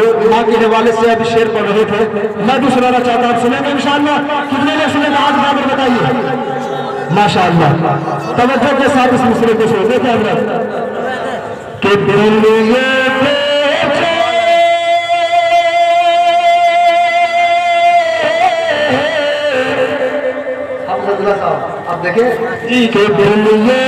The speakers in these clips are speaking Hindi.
जो माँ के हवाले से अभी शेर पढ़ रहे थे, मैं भी सुनाना चाहता हूँ। सुनेंगे इंशाअल्लाह? कितने ने सुने हाथ बराबर बताइए। माशाअल्लाह, तवज्जो के साथ इस मिसरे को सुनने के अंदर कि दिल ये आप देखें जी के दिल ये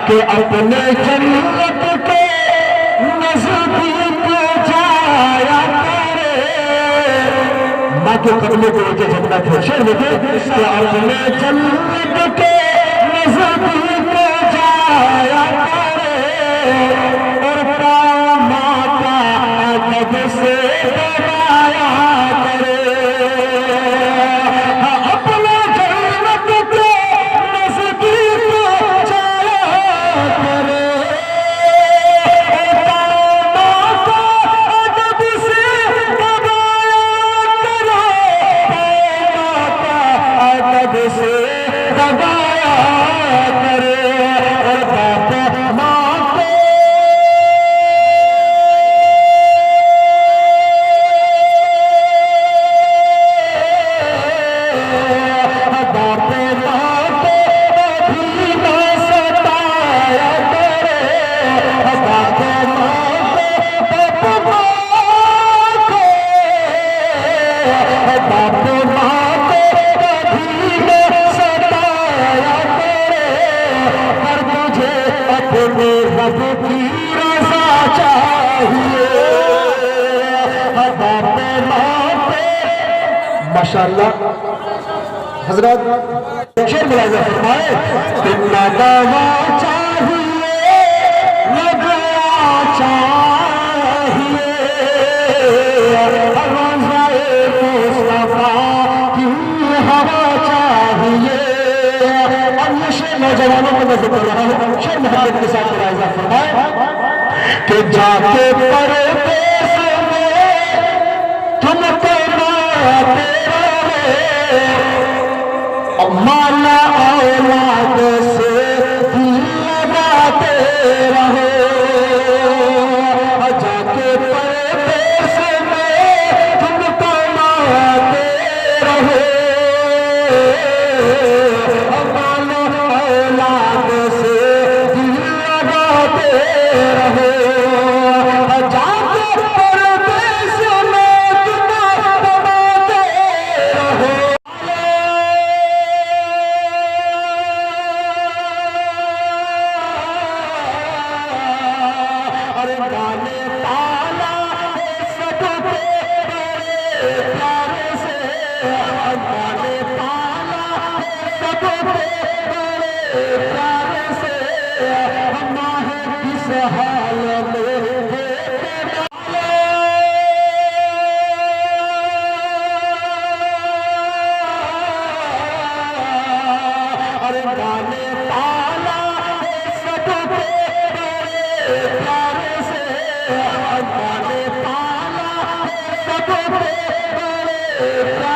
के अपने जन्नत के नज़दीक जाया करे, माँ के कदमों के नीचे जन्नत है। शेर देखे कि अपने जन्नत के नज़दीक जाया करे और माता अदब से दबाया करे। माशाअल्लाह हजरत शेर मुलाज़ा फरमाए, कितना दवा चाहिए लगा चाहिए मुस्तफा की हवा चाहिए। अब ये शेर नौजवानों को मैं जिक्र रहा हूँ, शेर मोहब्बत के साथ मुलाज़ा फरमाए कि जाके परदेस में तुमको माला औलाद से लगाते रहो, जाके परदेस में तुमको माते रहो, माला औलाद से लगाते रहो। अल्लाह ने पाला है सबसे बड़े